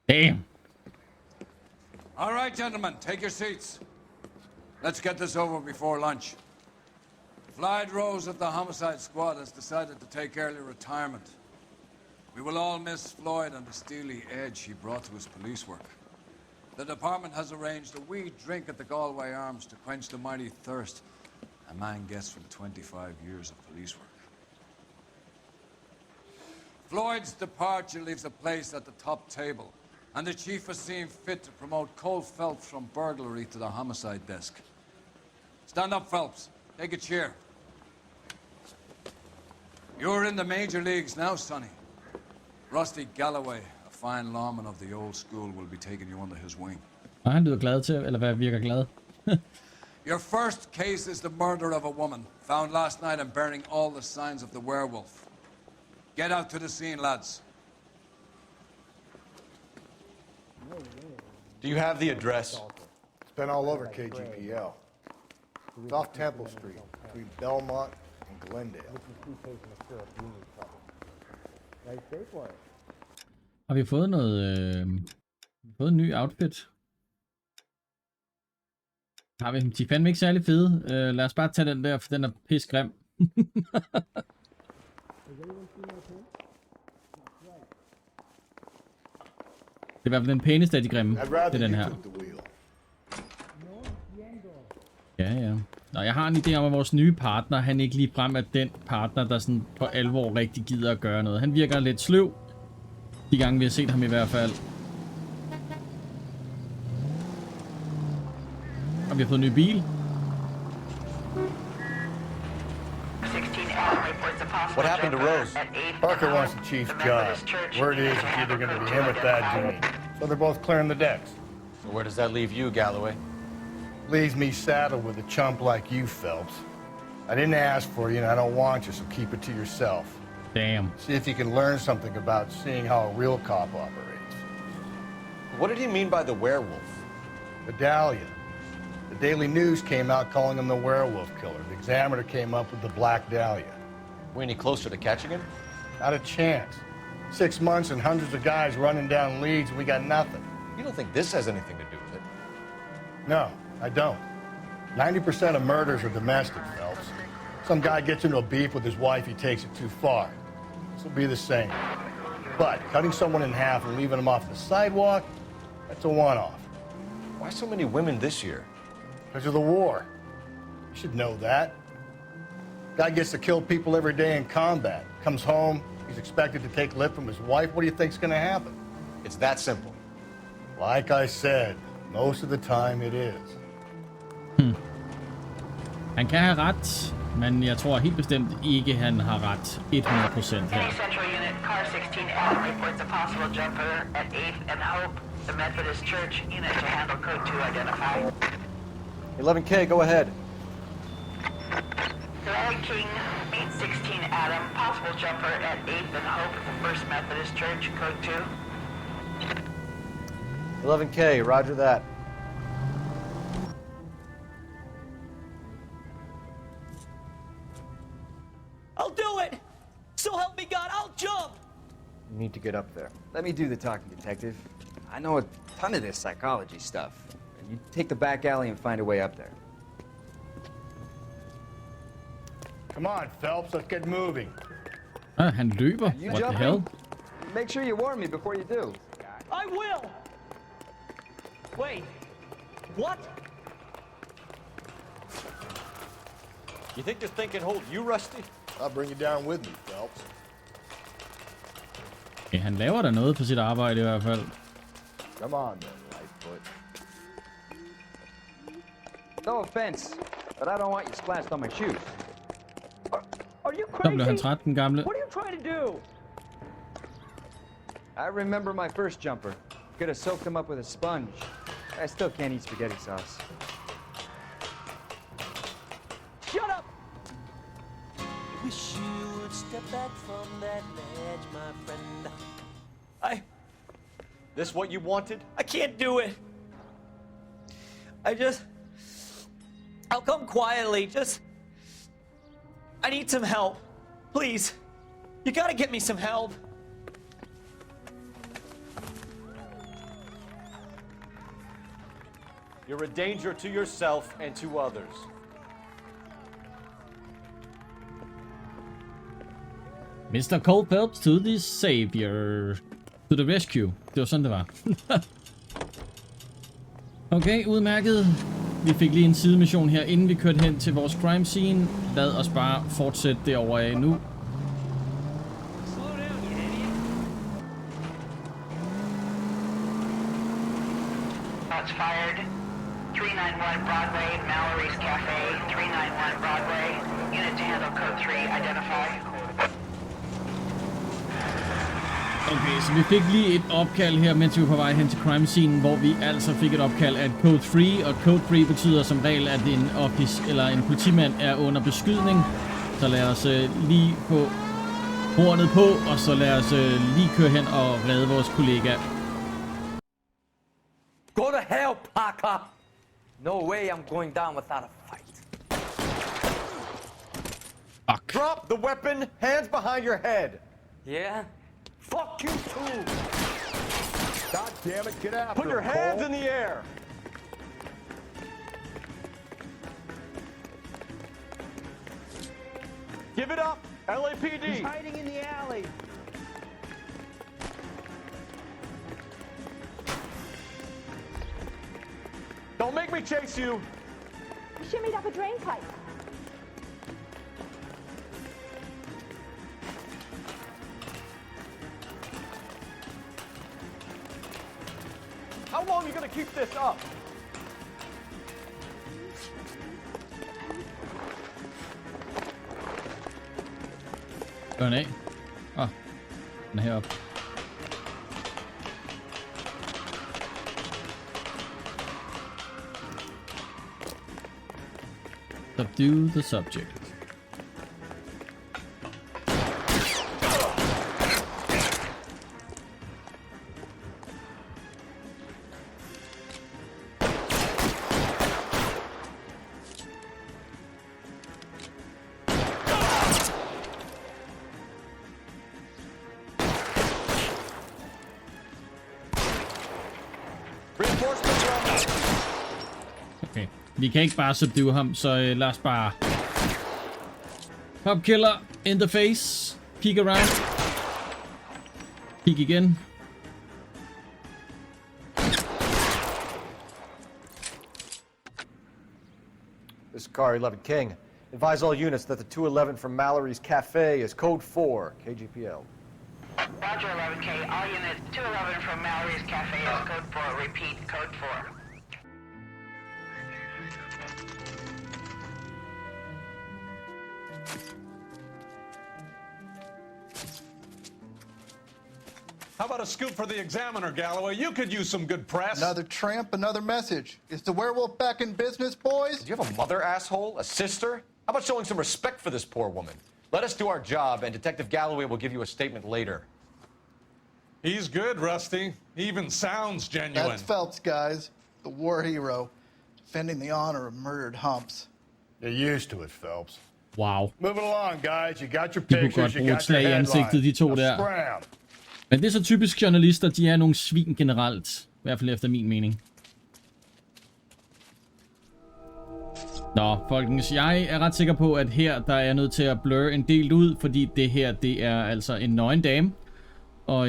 Damn. All right, gentlemen, take your seats. Let's get this over before lunch. Floyd Rose of the homicide squad has decided to take early retirement. We will all miss Floyd and the steely edge he brought to his police work. The department has arranged a wee drink at the Galway Arms to quench the mighty thirst a man gets from 25 years of police work. Floyd's departure leaves a place at the top table, and the chief has seen fit to promote Cole Phelps from burglary to the homicide desk. Stand up, Phelps. Take a chair. You're in the major leagues now, Sonny. Rusty Galloway, a fine lawman of the old school, will be taking you under his wing. Og han lyder glad til, eller hvad virker glad? Your first case is the murder of a woman, found last night and bearing all the signs of the werewolf. Get out to the scene, lads. Do you have the address? It's been all over KGPL. It's off Temple Street, between Belmont and Glendale. Har vi fået noget... fået en ny outfit? Har vi dem? De er fandme ikke særlig fede. Lad os bare tage den der, for den er pissegrim. Det er i hvert fald den pæneste af de grimme. Det er den her. Ja, ja. Nå, jeg har en idé om, at vores nye partner, han ikke lige frem er den partner, der sådan på alvor rigtig gider at gøre noget. Han virker lidt sløv. De gange vi har set ham i hvert fald. Og vi har fået en ny bil. What happened to Rose? Parker wants the chief's job. Word is it's either going to be him or Thad Jones. So they're both clearing the decks. So where does that leave you, Galloway? Leaves me saddled with a chump like you, Phelps. I didn't ask for you and I don't want you, so keep it to yourself. Damn. See if you can learn something about seeing how a real cop operates. What did he mean by the werewolf? Medallion. The Daily News came out calling him the werewolf killer. The Examiner came up with the Black Dahlia. We any closer to catching him? Not a chance. 6 months and hundreds of guys running down leads and we got nothing. You don't think this has anything to do with it? No, I don't. 90% of murders are domestic, Phelps. Some guy gets into a beef with his wife, he takes it too far. This will be the same. But cutting someone in half and leaving them off the sidewalk, that's a one-off. Why so many women this year? Because of the war. You should know that. Guy gets to kill people every day in combat. Comes home, he's expected to take lip from his wife. What do you think's gonna happen? It's that simple. Like I said, most of the time it is. Han kan have ret, men jeg tror helt bestemt ikke, han har ret 100% her. Central Unit, Car 16L reports a possible jumper at 8th and Hope. The Methodist Church unit to handle code 2 identified. 11K, go ahead. Larry King, 816 Adam, possible jumper at 8th and Hope, First Methodist Church, code 2. 11K, roger that. I'll do it! So help me God, I'll jump! You need to get up there. Let me do the talking, detective. I know a ton of this psychology stuff. You take the back alley and find a way up there. Come on, Phelps, let's get moving. Han løber. You What the jumping? hell? Make sure you warn me before you do. I will! Wait, what? You think this thing can hold you, Rusty? I'll bring you down with me, Phelps. Ja, han laver da noget på sit arbejde i hvert fald. Come on then, Lightfoot. No offense, but I don't want you splashed on my shoes. Are you Så blev han crazy? træt, den gamle. What are you trying to do? I remember my first jumper. Could have soaked him up with a sponge. I still can't eat spaghetti sauce. Shut up! Wish you would step back from that ledge, my friend. This what you wanted? I can't do it. I'll come quietly, I need some help. Please. You gotta get me some help. You're a danger to yourself and to others. Mr. Cole Phelps to the savior. To the rescue. Det var sådan, det var. Okay, udmærket. Vi fik lige en sidemission her, inden vi kørte hen til vores crime scene. Lad os bare fortsætte derovre af nu. Shots fired. 391 Broadway, Mallory's Cafe. 391 Broadway. Unit to handle code 3. Identify. Okay, så vi fik lige et opkald her, mens vi var på vej hen til crime scene, hvor vi altså fik et opkald af code 3, og code 3 betyder som regel, at en office eller en politimand er under beskydning. Så lad os lige få hornet på, og så lad os lige køre hen og redde vores kollega. Go to hell, Parker! No way I'm going down without a fight. Fuck. Drop the weapon, hands behind your head. Yeah? Fuck you too! God damn it, get after Put your him, hands Cole. in the air. Give it up, LAPD. He's hiding in the alley. Don't make me chase you. He shimmied up a drain pipe. How long are you gonna keep this up? Gør den af. Den er heroppe. Subdue the subject. Okay, vi kan ikke bare subdue ham, så lad os bare... Cop killer in the face. Peek around. Peek igen. This is Car 11 King. Advise all units that the 211 from Mallory's Cafe is code 4, KGPL. Roger 11K. All units. 211 from Mallory's Cafe is code 4. Repeat, code 4. How about a scoop for the Examiner, Galloway? You could use some good press. Another tramp, another message. Is the werewolf back in business, boys? Do you have a mother, asshole? A sister? How about showing some respect for this poor woman? Let us do our job, and Detective Galloway will give you a statement later. He's good, Rusty. He even sounds genuine. That's Phelps, guys. The war hero. Defending the honor of murdered humps. You're used to it, Phelps. Wow. Moving along, guys. You got your De kunne pictures, godt you bruge et got your slag i ansigtet, de to headline. der. Now scram. Men det er så typisk journalister, de er nogle svin generelt. I hvert fald efter min mening. Nå, folkens, jeg er ret sikker på, at her, der er jeg nødt til at blur en del ud, fordi det her, det er altså en nøgen dame. Og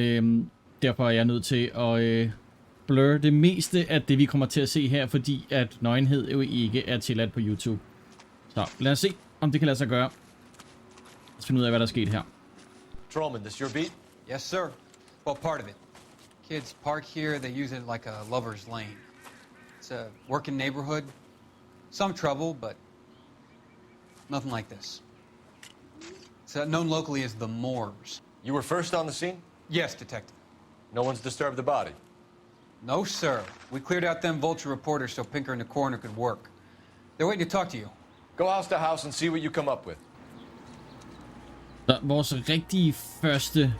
derfor er jeg nødt til at blur det meste af det, vi kommer til at se her, fordi at nøgenhed jo ikke er tilladt på YouTube. Så lad os se, om det kan lade sig gøre. Lad os finde ud af, hvad der er sket her. Trollman, this your beat? Yes, sir. Well, part of it. Kids park here, they use it like a lover's lane. It's a working neighborhood. Some trouble, but nothing like this. It's known locally as the Moors. You were first on the scene? Yes, detective. No one's disturbed the body? No, sir. We cleared out them vulture reporters so Pinker and the coroner could work. They're waiting to talk to you. Go house to house and see what you come up with. Så vores rigtige første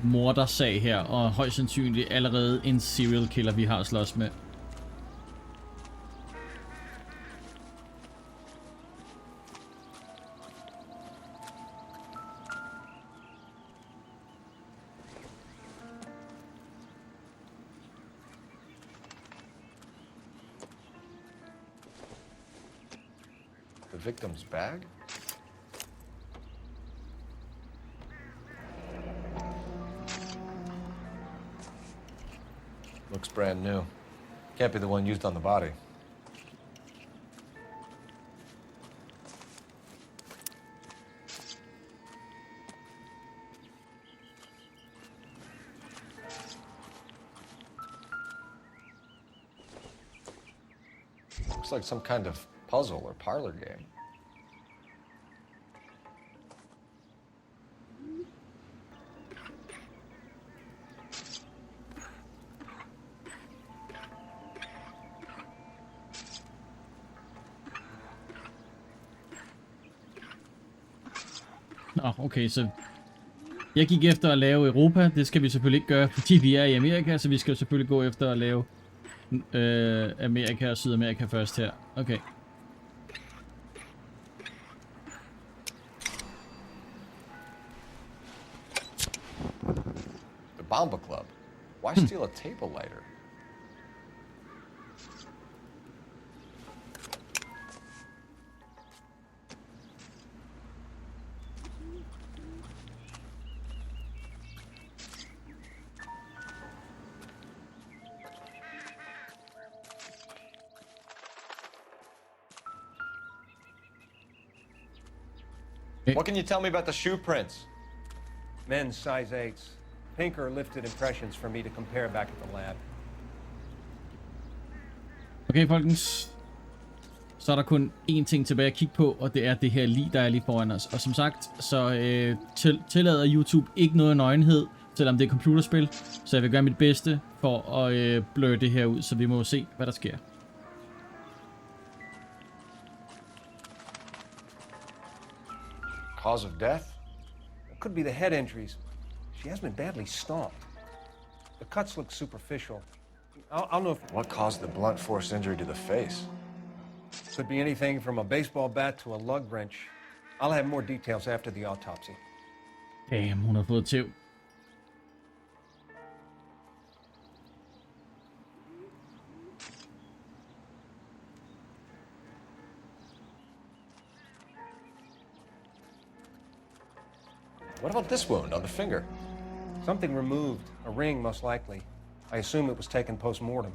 mordersag her, og højst sandsynligt allerede en serial killer, vi har slås med. The victim's bag? Looks brand new. Can't be the one used on the body. Looks like some kind of puzzle or parlor game. Nå, okay, så jeg gik efter at lave Europa. Det skal vi selvfølgelig ikke gøre, fordi vi er i Amerika, så vi skal selvfølgelig gå efter at lave Amerika og Sydamerika først her. Okay. The Bomba Club. Why steal a table lighter? What can you tell me about the shoe prints? Men's size 8s. Pink or lifted impressions for me to compare back at the lab. Okay, folkens. Så er der kun én ting tilbage at kigge på, og det er det her lig, der er lige foran os. Og som sagt, så tillader YouTube ikke noget nøgenhed, selvom det er computerspil. Så jeg vil gøre mit bedste for at bløre det her ud, så vi må se, hvad der sker. Cause of death? It could be the head injuries. She has been badly stomped. The cuts look superficial. I'll know if... What caused the blunt force injury to the face? Could be anything from a baseball bat to a lug wrench. I'll have more details after the autopsy. Damn, hun har fået tæv. What about this wound on the finger? Something removed. A ring, most likely. I assume it was taken post-mortem.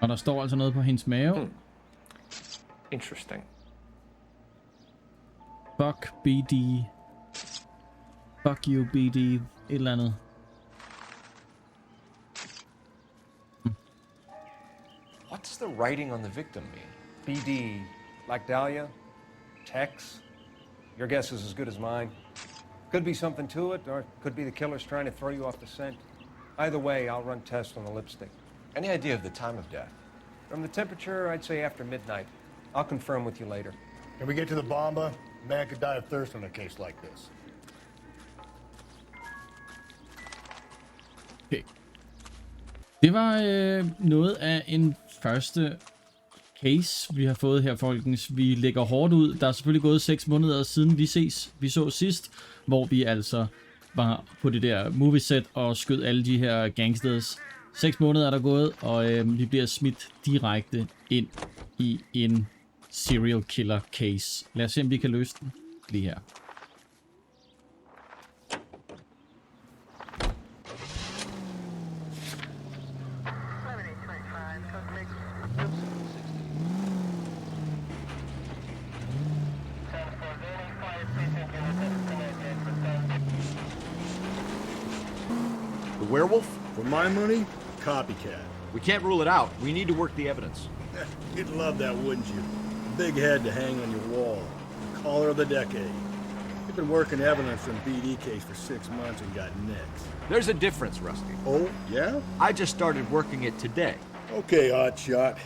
Og der står altså noget på hendes mave. Interesting. Fuck BD. Fuck you BD. Et eller andet. What does the writing on the victim mean? BD. Like Dahlia? Tex? Your guess is as good as mine. Could be something to it, or it could be the killer's trying to throw you off the scent. Either way, I'll run tests on the lipstick. Any idea of the time of death? From the temperature, I'd say after midnight. I'll confirm with you later. Can we get to the Bomba? A man could die of thirst in a case like this. Okay. Det var noget af en første case, vi har fået her, folkens. Vi lægger hårdt ud. Der er selvfølgelig gået 6 måneder siden vi så sidst, hvor vi altså var på det der movieset og skød alle de her gangsters. 6 måneder er der gået, og vi bliver smidt direkte ind i en serial killer case. Lad os se, om vi kan løse den lige her. The werewolf? For my money, copycat. We can't rule it out. We need to work the evidence. You'd love that, wouldn't you? Big head to hang on your wall. The caller of the decade. You've been working evidence on BD case for 6 months and got nicks. There's a difference, Rusty. Oh, yeah? I just started working it today. Okay, Oddshot.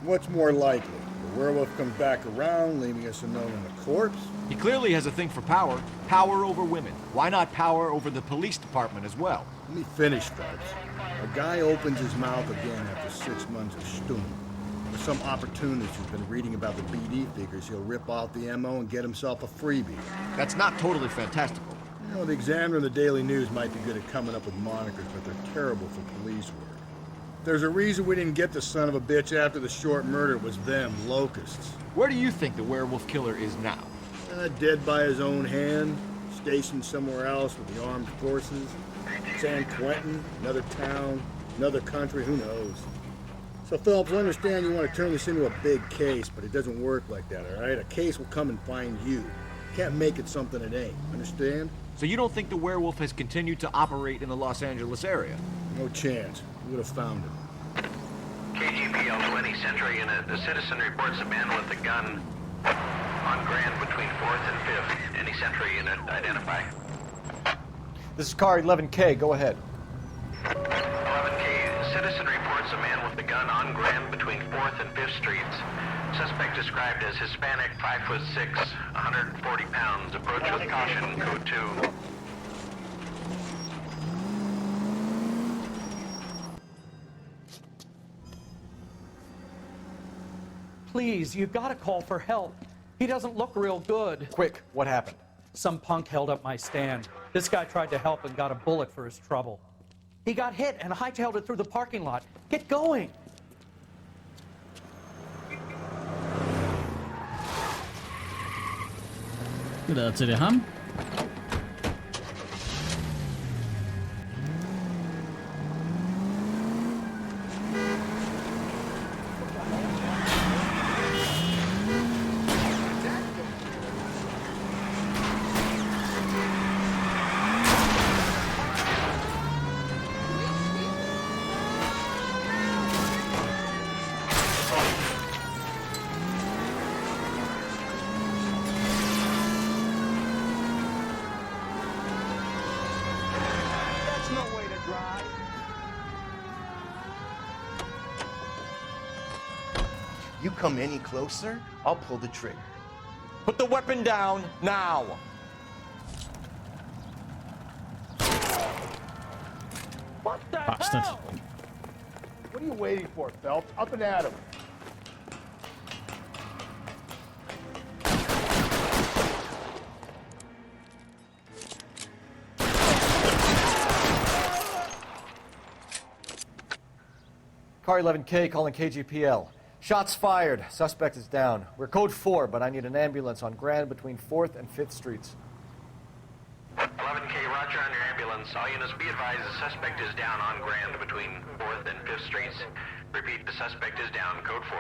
What's more likely? The werewolf comes back around, leaving us a note on the corpse? He clearly has a thing for power. Power over women. Why not power over the police department as well? Let me finish, Phelps. A guy opens his mouth again after 6 months of stewing. There's some opportunist who's been reading about the BD figures. He'll rip off the MO and get himself a freebie. That's not totally fantastical. You know, the Examiner and the Daily News might be good at coming up with monikers, but they're terrible for police work. There's a reason we didn't get the son of a bitch after the short murder. It was them, locusts. Where do you think the werewolf killer is now? Dead by his own hand, stationed somewhere else with the armed forces. San Quentin, another town, another country, who knows? So, Phelps, I understand you want to turn this into a big case, but it doesn't work like that, all right? A case will come and find you. Can't make it something it ain't, understand? So you don't think the werewolf has continued to operate in the Los Angeles area? No chance. We would have found him. KGPL 20 Central Unit. The citizen reports a man with a gun on Grand between 4th and 5th. Any Central Unit identify. This is car 11K. Go ahead. 11K. Citizen reports a man with a gun on Grand between 4th and 5th Streets. Suspect described as Hispanic, 5'6", 140 pounds. Approach with caution. Code 2. Please, you've got to call for help. He doesn't look real good. Quick, what happened? Some punk held up my stand. This guy tried to help and got a bullet for his trouble. He got hit and hightailed it through the parking lot. Get going. Det lader til det ham. You come any closer, I'll pull the trigger. Put the weapon down now. What the Bastard. hell? What are you waiting for, Phelps? Up and at him. Car 11K calling KGPL. Shots fired. Suspect is down. We're code 4, but I need an ambulance on Grand between 4th and 5th Streets. 11K, roger on your ambulance. All units be advised the suspect is down on Grand between 4th and 5th Streets. Repeat, the suspect is down. Code 4.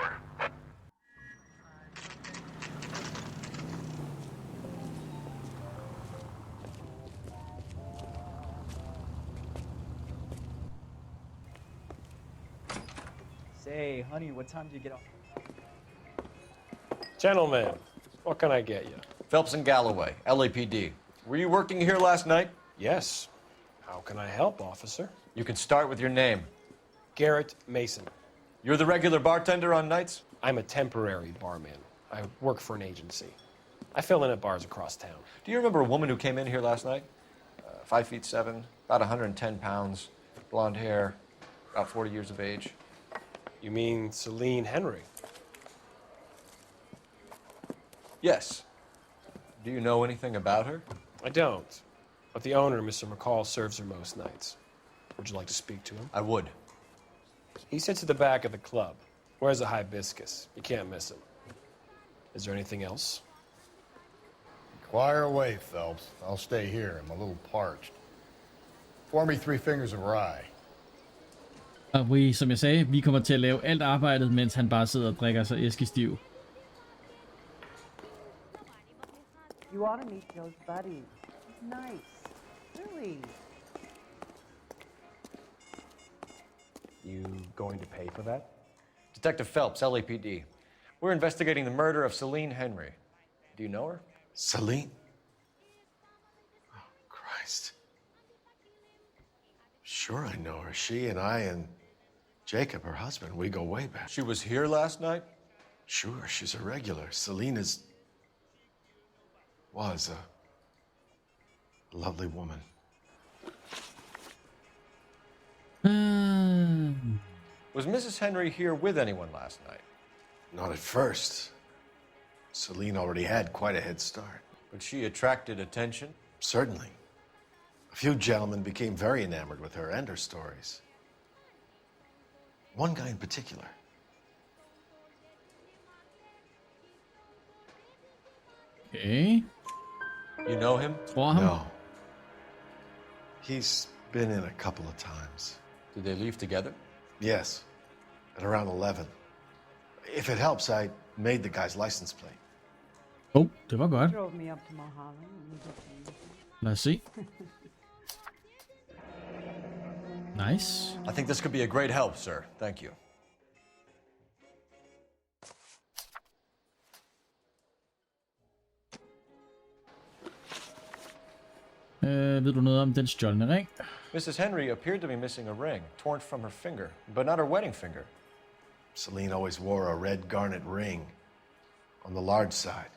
Say, honey, what time do you get off? Gentlemen, what can I get you? Phelps and Galloway, LAPD. Were you working here last night? Yes. How can I help, officer? You can start with your name. Garrett Mason. You're the regular bartender on nights? I'm a temporary barman. I work for an agency. I fill in at bars across town. Do you remember a woman who came in here last night? 5'7", about 110 pounds, blonde hair, about 40 years of age. You mean Celine Henry? Yes. Do you know anything about her? I don't. But the owner, Mr. McCall, serves her most nights. Would you like to speak to him? I would. He sits at the back of the club. Wears a hibiscus. You can't miss him. Is there anything else? Inquire away, Phelps. I'll stay here. I'm a little parched. Pour me 3 fingers of rye. Og som jeg sagde, vi kommer til at lave alt arbejdet, mens han bare sidder og drikker sig æskestiv. You ought to meet Joe's buddy. He's nice. Really. You going to pay for that? Detective Phelps, LAPD. We're investigating the murder of Celine Henry. Do you know her? Celine? Oh, Christ. Sure I know her. She and I and Jacob, her husband, we go way back. She was here last night? Sure, she's a regular. Celine was a lovely woman. Was Mrs. Henry here with anyone last night? Not at first. Celine already had quite a head start. But she attracted attention? Certainly. A few gentlemen became very enamored with her and her stories. One guy in particular. Okay. You know him? Tror ham? No. He's been in a couple of times. Did they leave together? Yes. At around 11. If it helps, I made the guy's license plate. Oh, det var godt. Drove me up to Mulholland. Lad os se. Nice. I think this could be a great help, sir. Thank you. Ved du noget om den stjålne ring? Mrs. Henry appeared to be missing a ring, torn from her finger, but not her wedding finger. Celine always wore a red garnet ring on the large side.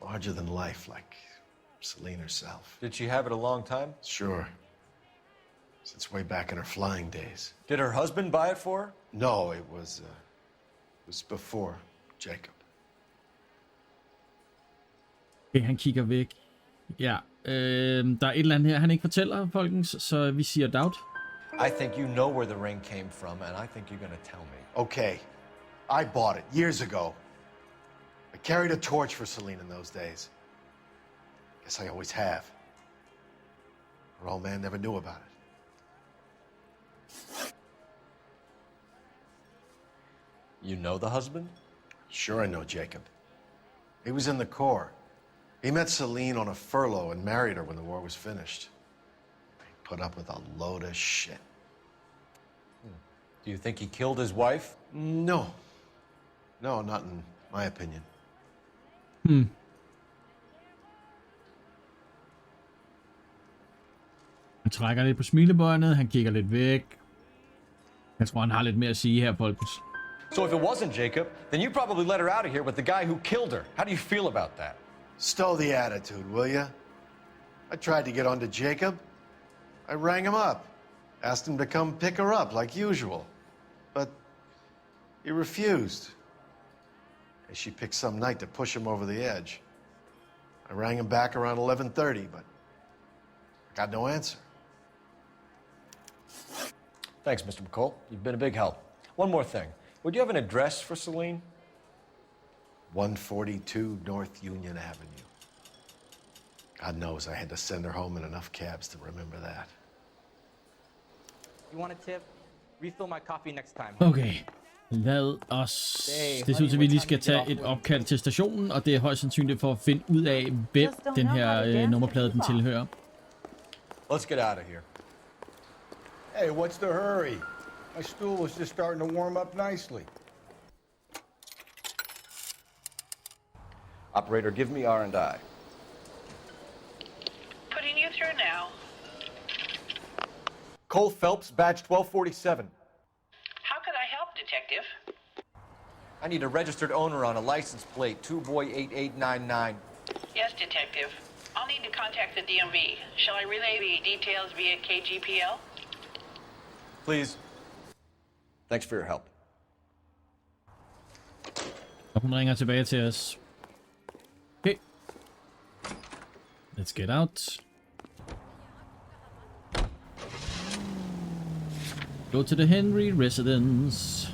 Larger than life, like Celine herself. Did she have it a long time? Sure. Since way back in her flying days. Did her husband buy it for her? No, it was before Jacob. Okay, han kigger væk. Ja, der er et eller andet her, han ikke fortæller, folkens, så vi siger doubt. I think you know where the ring came from, and I think you're gonna tell me. Okay. I bought it years ago. I carried a torch for Celine in those days. Guess I always have. Her old man never knew about it. You know the husband? Sure I know Jacob. He was in the Corps. He met Celine on a furlough and married her when the war was finished. He put up with a load of shit. Do you think he killed his wife? No. No, not in my opinion. Han trækker lidt på smilebåndet, han kigger lidt væk. Jeg tror, han har lidt mere at sige her, folkens. So if it wasn't Jacob, then you probably let her out of here with the guy who killed her. How do you feel about that? Stow the attitude, will ya? I tried to get onto Jacob. I rang him up. Asked him to come pick her up like usual. But he refused. And she picked some night to push him over the edge. I rang him back around 11:30, but I got no answer. Thanks, Mr. McCall. You've been a big help. One more thing. Would you have an address for Celine? 142 North Union Avenue. God knows I had to send her home in enough cabs to remember that. You want a tip? Refill my coffee next time. Okay, lad os... Det synes at vi lige skal tage et opkald til stationen, og det er højst sandsynligt for at finde ud af, hvem den her nummerplade den tilhører. Let's get out of here. Hey, what's the hurry? My stool was just starting to warm up nicely. Operator, give me R&I. Putting you through now. Cole Phelps, badge 1247. How could I help, Detective? I need a registered owner on a license plate, 2boy8899. Yes, Detective. I'll need to contact the DMV. Shall I relay the details via KGPL? Please. Thanks for your help. Og hun ringer tilbage til os. Okay. Let's get out. Go to the Henry residence.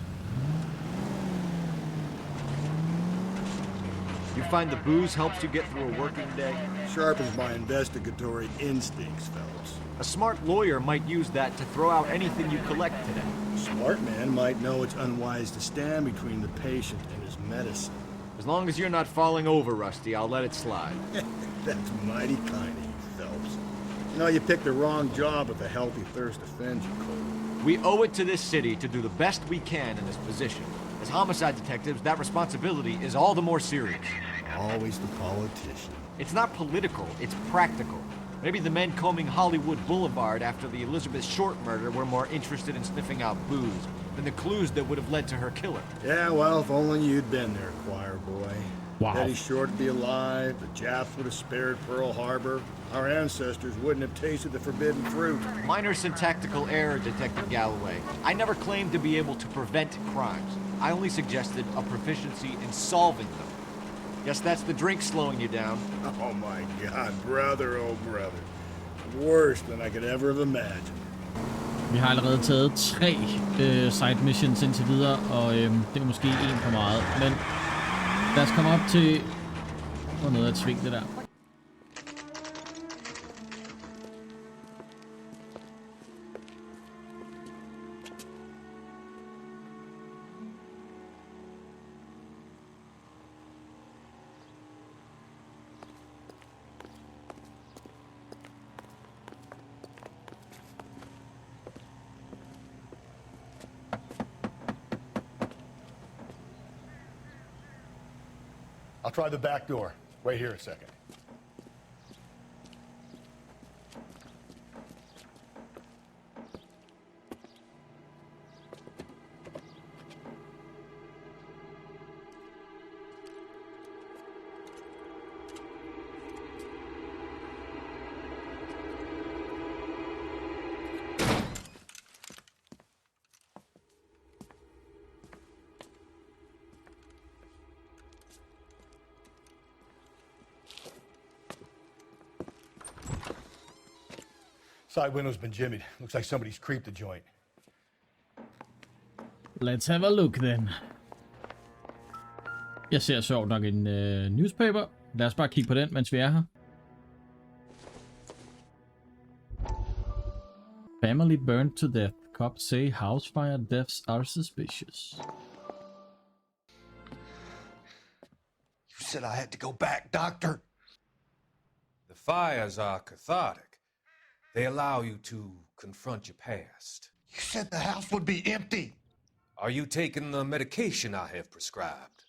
You find the booze helps you get through a working day? Sharpens my investigatory instincts, Phelps. A smart lawyer might use that to throw out anything you collect today. A smart man might know it's unwise to stand between the patient and his medicine. As long as you're not falling over, Rusty, I'll let it slide. That's mighty kind of you, Phelps. You know, you picked the wrong job if a healthy thirst offends you, Cole. We owe it to this city to do the best we can in this position. As homicide detectives, that responsibility is all the more serious. Always the politician. It's not political, it's practical. Maybe the men combing Hollywood Boulevard after the Elizabeth Short murder were more interested in sniffing out booze than the clues that would have led to her killer. Yeah, well, if only you'd been there, choir boy. Wow. Betty Short would be alive, the Japs would have spared Pearl Harbor, our ancestors wouldn't have tasted the forbidden fruit. Minor syntactical error, Detective Galloway. I never claimed to be able to prevent crimes. I only suggested a proficiency in solving them. Guess that's the drink slowing you down. Oh my God, brother, oh brother. Worse than I could ever have imagined. Vi har allerede taget 3 side missions indtil videre, og det er måske 1 for meget. Men lad os komme op til noget af et sving, det der. I'll try the back door. Wait here a second. Side window's been jimmied. Looks like somebody's creeped the joint. Let's have a look then. Jeg ser sjovt nok en newspaper. Lad os bare kigge på den, mens vi er her. Family burned to death. Cops say house fire deaths are suspicious. You said I had to go back, Doctor. The fires are cathartic. They allow you to confront your past. You said the house would be empty. Are you taking the medication I have prescribed?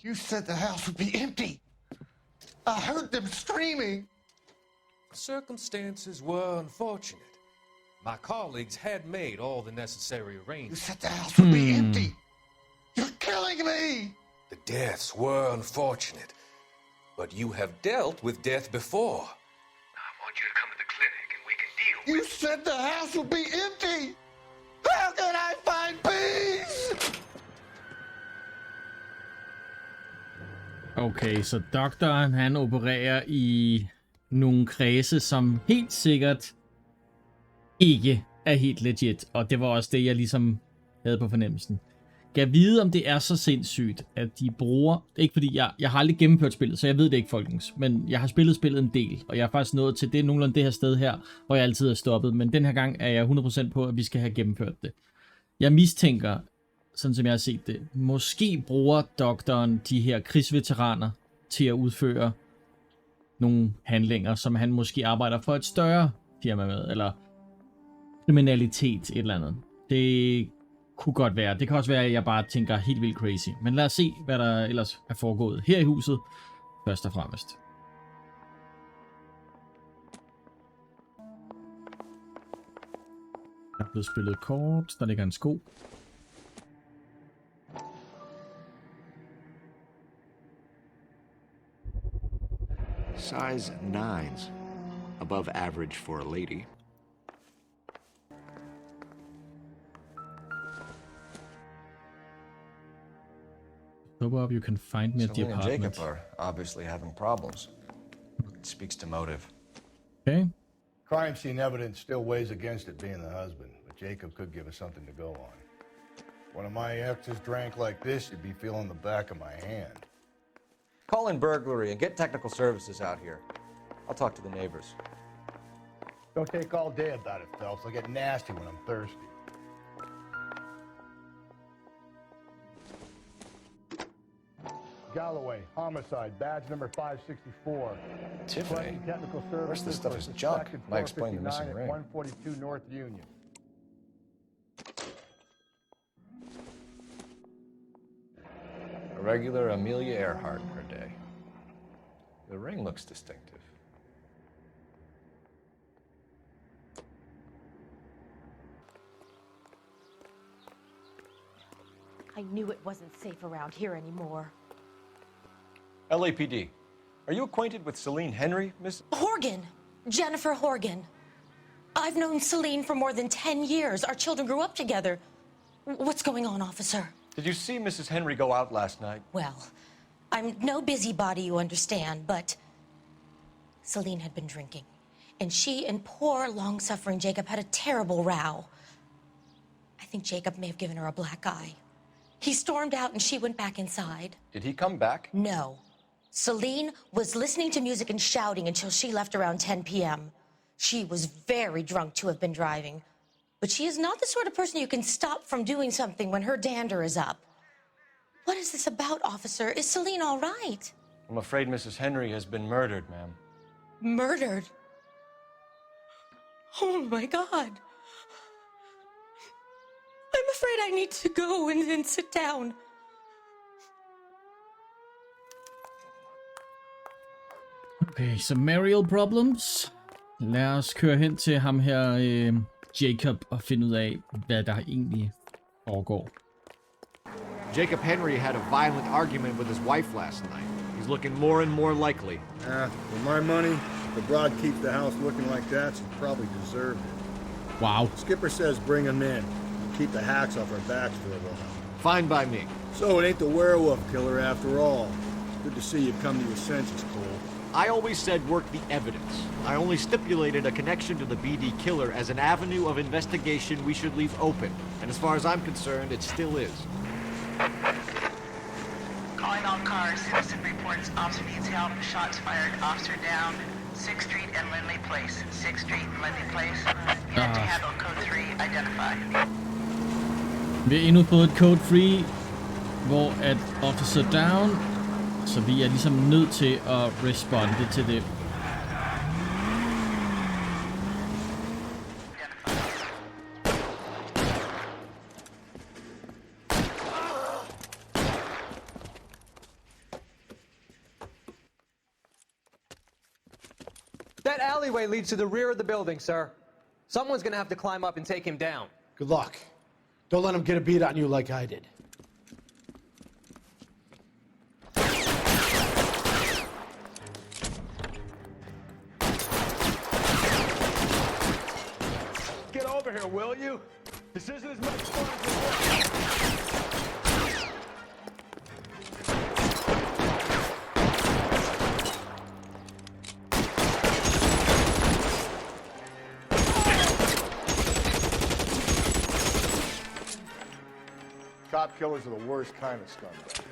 You said the house would be empty. I heard them screaming. Circumstances were unfortunate. My colleagues had made all the necessary arrangements. You said the house would be empty. You're killing me. The deaths were unfortunate, but you have dealt with death before. I want you to come to the clinic and we can deal You with said the house would be empty. How can I find peace? Okay, så doktoren han opererer i nogle kredse, som helt sikkert ikke er helt legit. Og det var også det, jeg ligesom havde på fornemmelsen. Kan jeg vide, om det er så sindssygt, at de bruger... Ikke fordi jeg har aldrig gennemført spillet, så jeg ved det ikke, folkens. Men jeg har spillet spillet en del, og jeg er faktisk nået til det nogenlunde det her sted her, hvor jeg altid er stoppet. Men den her gang er jeg 100% på, at vi skal have gennemført det. Jeg mistænker, sådan som jeg har set det, måske bruger doktoren de her krigsveteraner til at udføre nogle handlinger, som han måske arbejder for et større firma med, eller kriminalitet et eller andet. Det kunne godt være. Det kan også være, at jeg bare tænker helt vildt crazy. Men lad os se, hvad der ellers er foregået her i huset, først og fremmest. Der er blevet spillet kort, der ligger en sko. Size 9s. Above average for a lady. Bob, you can find me at the Celine and apartment. Jacob are obviously having problems. It speaks to motive. Okay. Crime scene evidence still weighs against it being the husband, but Jacob could give us something to go on. One of my exes drank like this, you'd be feeling the back of my hand. Call in burglary and get technical services out here. I'll talk to the neighbors. Don't take all day about it, Phelps. I'll get nasty when I'm thirsty. Galloway, homicide, badge number 564. Tiffany? Technical The rest of this stuff is junk. Might explain the missing ring. 142 North Union. A regular Amelia Earhart per day. The ring looks distinctive. I knew it wasn't safe around here anymore. LAPD. Are you acquainted with Celine Henry, Miss? Horgan! Jennifer Horgan. I've known Celine for more than 10 years. Our children grew up together. What's going on, officer? Did you see Mrs. Henry go out last night? Well, I'm no busybody, you understand, but Celine had been drinking. and she and poor, long-suffering Jacob had a terrible row. I think Jacob may have given her a black eye. He stormed out and she went back inside. Did he come back? No. Celine was listening to music and shouting until she left around 10 p.m. She was very drunk to have been driving, but she is not the sort of person you can stop from doing something when her dander is up. What is this about, officer? Is Celine all right? I'm afraid Mrs. Henry has been murdered, ma'am. Murdered? Oh my God. I'm afraid I need to go and sit down. Okay, så marital problems. Lad os køre hen til ham her, Jacob, og finde ud af, hvad der egentlig foregår. Jacob Henry had a violent argument with his wife last night. He's looking more and more likely. For my money, the broad keeps the house looking like that, she probably deserved it. Wow. Skipper says bring him in. Keep the hacks off our backs for a while. Fine by me. So it ain't the werewolf killer after all. Good to see you've come to your senses, Cole. I always said work the evidence. I only stipulated a connection to the BD killer as an avenue of investigation we should leave open. And as far as I'm concerned, it still is. Calling all cars. Citizen reports officer needs help. Shots fired. Officer down. 6th Street and Lindley Place. 6th Street and Lindley Place. Unit to handle code 3. Identify. Vi har endnu fået et code 3, hvor at officer down, så vi er ligesom nødt til at responde til det. That alleyway leads to the rear of the building, sir. Someone's gonna have to climb up and take him down. Good luck. Don't let him get a beat on you like I did. Get over here, will you? This isn't as much fun as it looks. Cop killers are the worst kind of scumbag.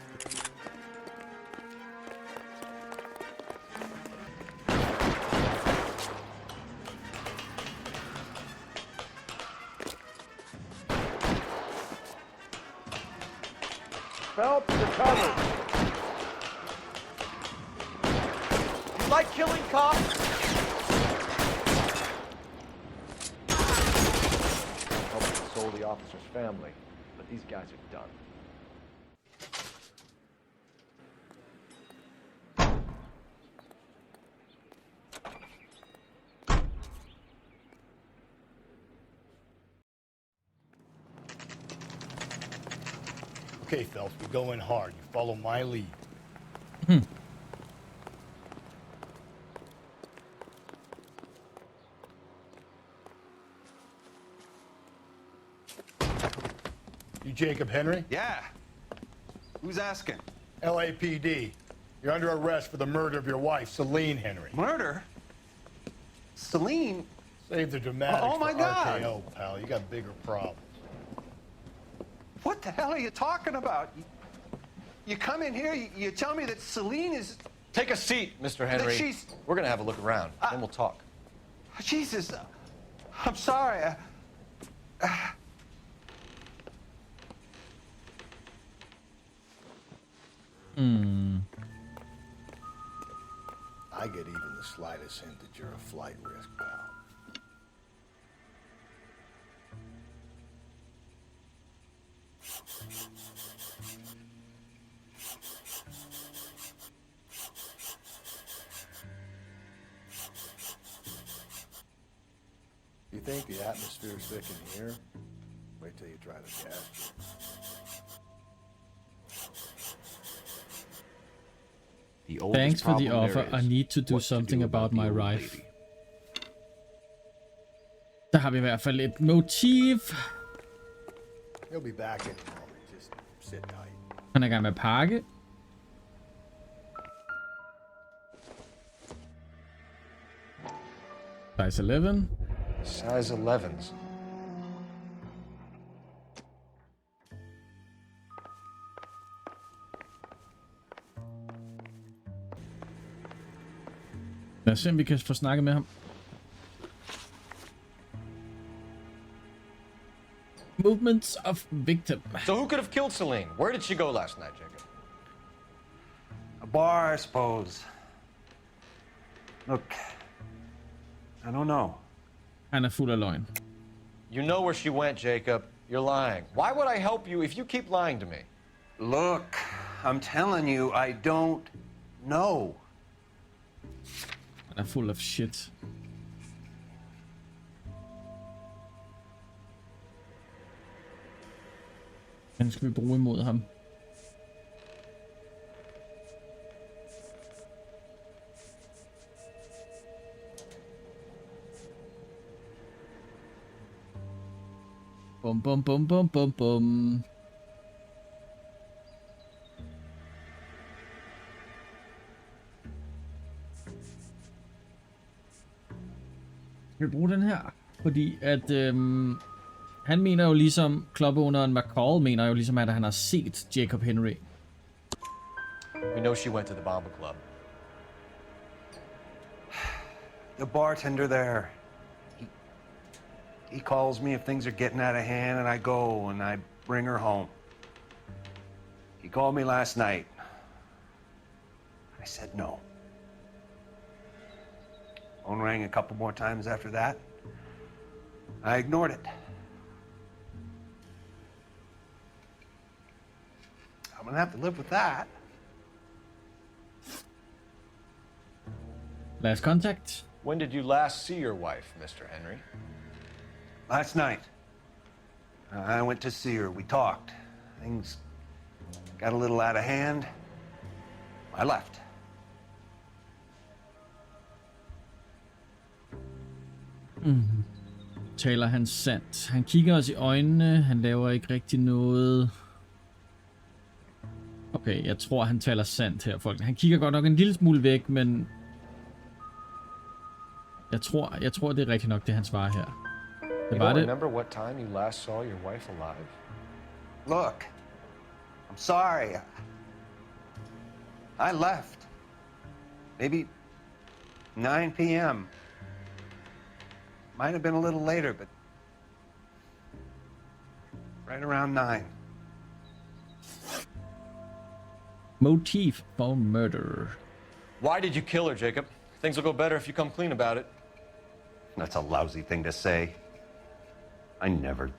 Phelps, you're covered. You like killing cops? Help console the officer's family, but these guys are done. Okay, Phelps, we go in hard. You follow my lead. You Jacob Henry? Yeah. Who's asking? LAPD. You're under arrest for the murder of your wife, Celine Henry. Murder? Celine? Save the dramatics Oh, my for God. RKO, pal. You got bigger problems. What the hell are you talking about? You come in here, you tell me that Celine is... Take a seat, Mr. Henry. she's- We're gonna have a look around, then we'll talk. Jesus, I'm sorry. I get even the slightest hint that you're a flight risk, pal. You think the atmosphere's thick in here? Wait till you try the gas. The oldest Thanks for the problem offer. there I is need to do what something do about the my old wife. lady. Der har vi i hvert fald et motiv. He'll be back in a moment. Just sit tight. Han er i gang med at pakke. Size 11. Size 11s. Lad os se, om vi kan få snakket med ham. Movements of victim. So who could have killed Celine? Where did she go last night, Jacob? A bar, I suppose. Look, I don't know. Han er fuld af løgn. You know where she went, Jacob. You're lying. Why would I help you if you keep lying to me? Look, I'm telling you, I don't know. Han er fuld af shit. Den skal vi bruge imod ham. Bum bum bum bum bum bum. Skal vi bruge den her? Fordi at han mener jo ligesom clubowneren McCall mener jo ligesom at han har set Jacob Henry. We know she went to the Bomber Club. The bartender there, he calls me if things are getting out of hand, and I go and I bring her home. He called me last night. I said no. Phone rang a couple more times after that. I ignored it. I'm gonna have to live with that. Last contact. When did you last see your wife, Mr. Henry? Last night. I went to see her. We talked. Things got a little out of hand. I left. Taler han sandt. Han kigger os i øjnene. Han laver ikke rigtig noget. Okay, jeg tror han taler sandt her, folk. Han kigger godt nok en lille smule væk, men jeg tror det er rigtigt nok det han svarer her. You don't remember what time you last saw your wife alive? Look, I'm sorry. I left. Maybe 9 p.m. Might have been a little later, but right around 9. Motive for murder. Why did you kill her, Jacob? Things will go better if you come clean about it. That's a lousy thing to say. I never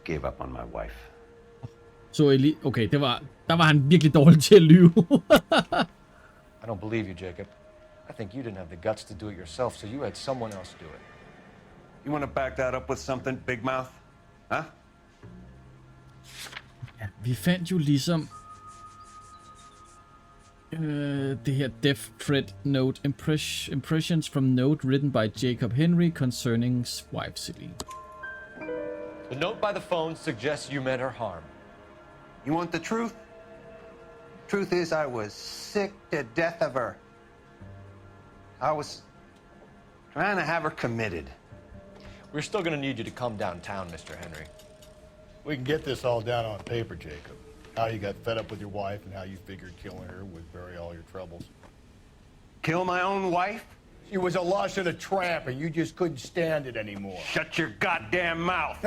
gave up on my wife. Så okay, der var han virkelig dårlig til at lyve. I don't believe you, Jacob. I think you didn't have the guts to do it yourself, so you had someone else do it. You want to back that up with something, Big Mouth? Huh? Ja, vi fandt jo ligesom det her death threat note, impressions from note written by Jacob Henry concerning wife Celine. The note by the phone suggests you meant her harm. You want the truth? Truth is, I was sick to death of her. I was trying to have her committed. We're still going to need you to come downtown, Mr. Henry. We can get this all down on paper, Jacob. How you got fed up with your wife and how you figured killing her would bury all your troubles. Kill my own wife? She was a lush and a tramp, and you just couldn't stand it anymore. Shut your goddamn mouth.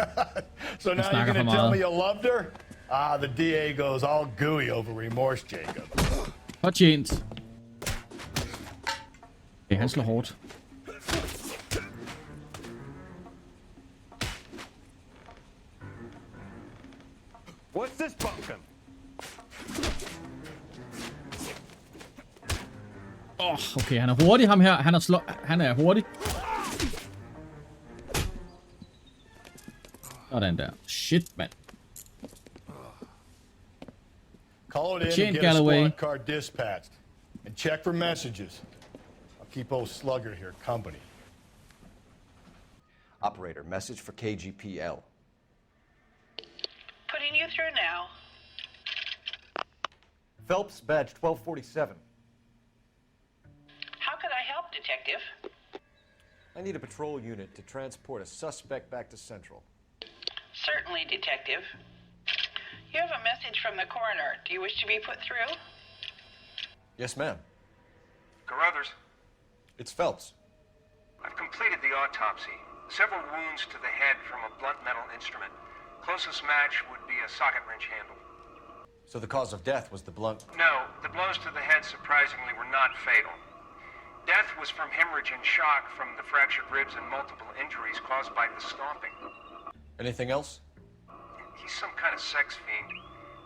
So now you're going to tell me you loved her? Ah, the DA goes all gooey over remorse, Jacob. Fortjent. Okay, han slår hårdt. What's this bunkum? Okay, han er hurtig ham her. Han er hurtig. Sådan der. Shit, mand. Call it in and get a squad car dispatched. And check for messages. I'll keep old Slugger here company. Operator, message for KGPL. Putting you through now. Phelps, badge 1247. How could I help, Detective? I need a patrol unit to transport a suspect back to Central. Certainly, Detective. You have a message from the coroner. Do you wish to be put through? Yes, ma'am. Carruthers, It's Phelps. I've completed the autopsy. Several wounds to the head from a blunt metal instrument. Closest match would be a socket wrench handle. So the cause of death was the blunt... No, the blows to the head surprisingly were not fatal. Death was from hemorrhage and shock from the fractured ribs and multiple injuries caused by the stomping. Anything else? He's some kind of sex fiend.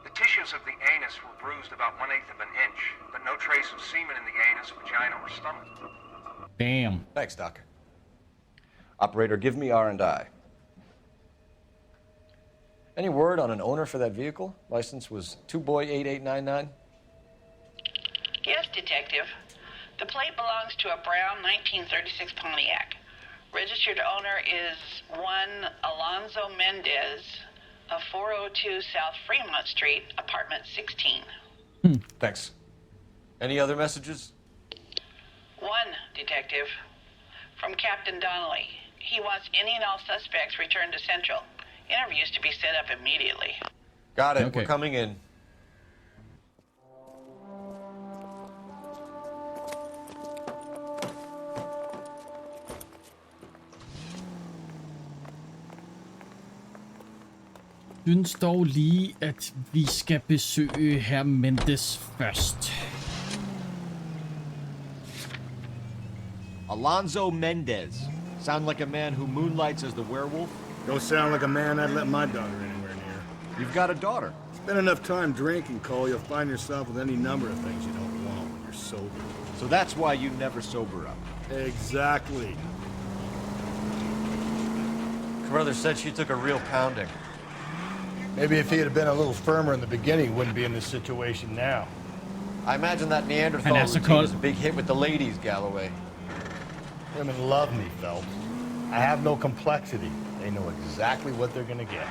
The tissues of the anus were bruised about 1/8 of an inch, but no trace of semen in the anus, vagina, or stomach. Damn. Thanks, Doc. Operator, give me R&I. Any word on an owner for that vehicle? License was 2boy8899. Yes, Detective. The plate belongs to a brown 1936 Pontiac. Registered owner is one Alonzo Mendez of 402 South Fremont Street, apartment 16. Thanks. Any other messages? One, Detective. From Captain Donnelly. He wants any and all suspects returned to Central. Interviews to be set up immediately. Got it. Okay. We're coming in. Synes dog lige, at vi skal besøge herr Mendes først. Alonzo Mendez. Sound like a man who moonlights as the werewolf? Don't sound like a man I'd let my daughter anywhere near. You've got a daughter. Spend enough time drinking, Cole, you'll find yourself with any number of things you don't want when you're sober. So that's why you never sober up. Exactly. Carruthers said she took a real pounding. Maybe if he had been a little firmer in the beginning, wouldn't be in this situation now. I imagine that Neanderthal routine was a big hit with the ladies, Galloway. Women love me, Phelps. I have no complexity. They know exactly what they're gonna get.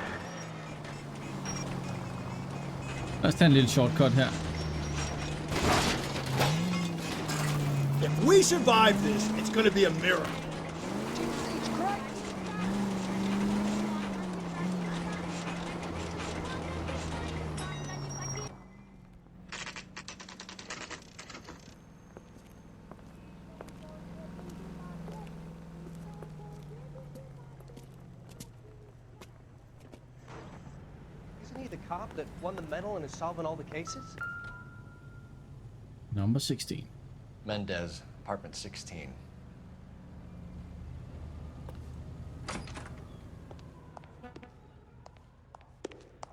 Lad os tage en lille shortcut her. If we survive this, it's gonna be a miracle. Cop that won the medal and is solving all the cases? Number 16. Mendez, apartment 16.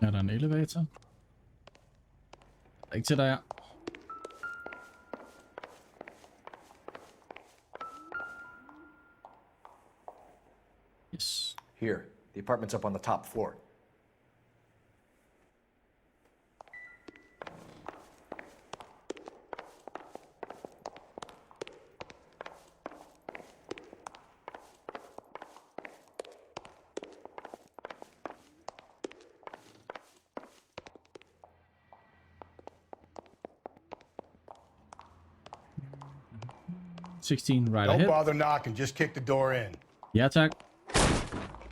Er der en elevator? Ikke til dig her. Yes. Here, the apartment's up on the top floor. Right Don't ahead. bother knocking, just kick the door in. Ja, tak.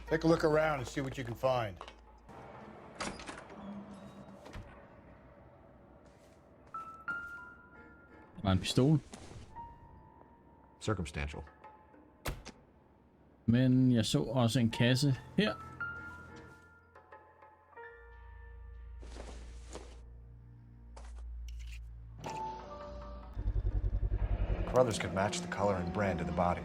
Take a look around and see what you can find. Der var en pistol. Circumstantial. Men jeg så også en kasse her. Brothers could match the color and brand of the body.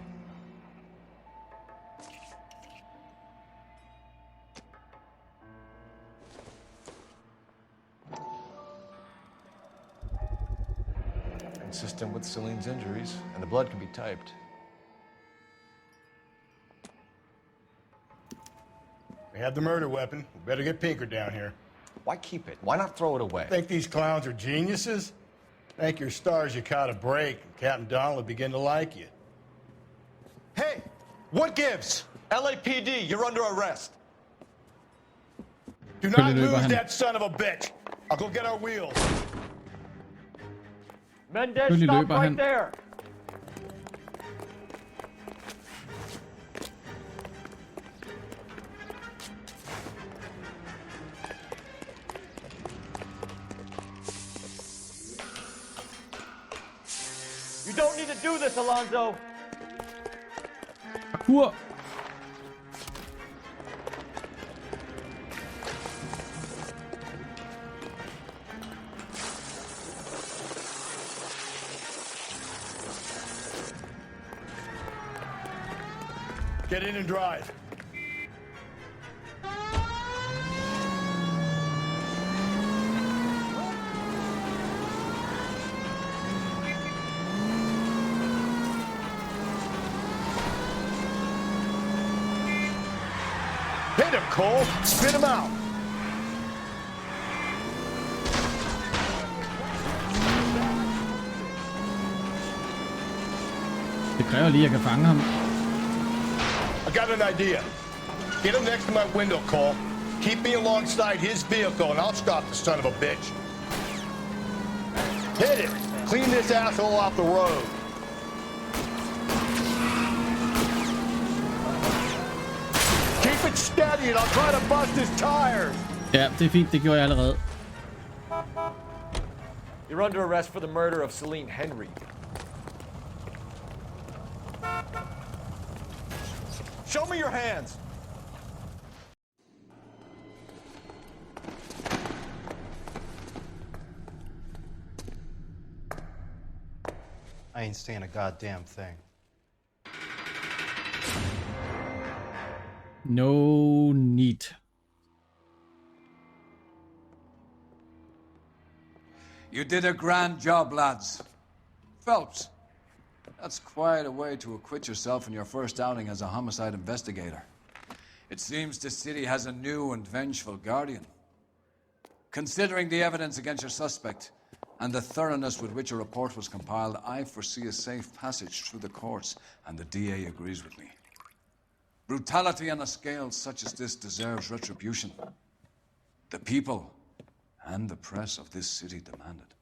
Consistent with Celine's injuries, and the blood can be typed. We have the murder weapon. We better get Pinker down here. Why keep it? Why not throw it away? Think these clowns are geniuses? Thank your stars you caught a break, and Captain Donald will begin to like you. Hey! What gives? LAPD, you're under arrest. Do not lose that son of a bitch. I'll go get our wheels. Mendez, stop right there. don't need to do this, Alonzo. Parkour. Get in and drive. Hit him, Cole. Spit him out. Det kræver lige, at jeg kan fange ham. I got an idea. Get him next to my window, Cole. Keep me alongside his vehicle, and I'll stop the son of a bitch. Hit him. Clean this asshole off the road. Keep it steady, and I'll try to bust his tires. Ja, det er fint. Det gjorde jeg allerede. You're under arrest for the murder of Celine Henry. Show me your hands. I ain't saying a goddamn thing. No need. You did a grand job, lads. Phelps, that's quite a way to acquit yourself in your first outing as a homicide investigator. It seems the city has a new and vengeful guardian. Considering the evidence against your suspect and the thoroughness with which a report was compiled, I foresee a safe passage through the courts, and the DA agrees with me. Brutality on a scale such as this deserves retribution. The people and the press of this city demand it.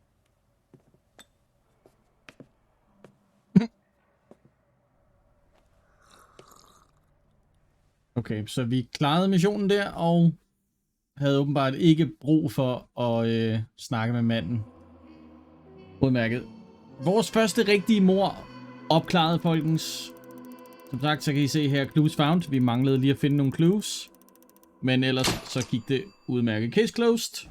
Okay, så vi klarede missionen der, og havde åbenbart ikke brug for at snakke med manden. Udmærket. Vores første rigtige mord opklaret, folkens. Som sagt, så kan I se her, clues found. Vi manglede lige at finde nogle clues. Men ellers så gik det udmærket. Case closed.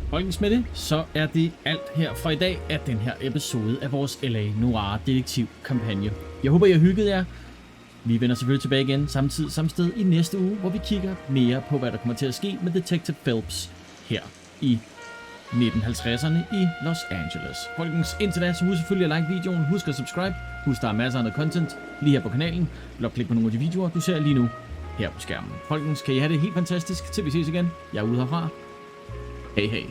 Folkens, med det, så er det alt her fra i dag af den her episode af vores L.A. Noire detektivkampagne. Jeg håber, I har hygget jer. Vi vender selvfølgelig tilbage igen samme tid, samme sted i næste uge, hvor vi kigger mere på, hvad der kommer til at ske med Detective Phelps her i 1950'erne i Los Angeles. Folkens, indtil da, så husk selvfølgelig at like videoen, husk at subscribe, husk der er masser af andet content lige her på kanalen. Blot klik på nogle af de videoer, du ser lige nu her på skærmen. Folkens, kan I have det helt fantastisk, til vi ses igen. Jeg er ude herfra. Hej hej.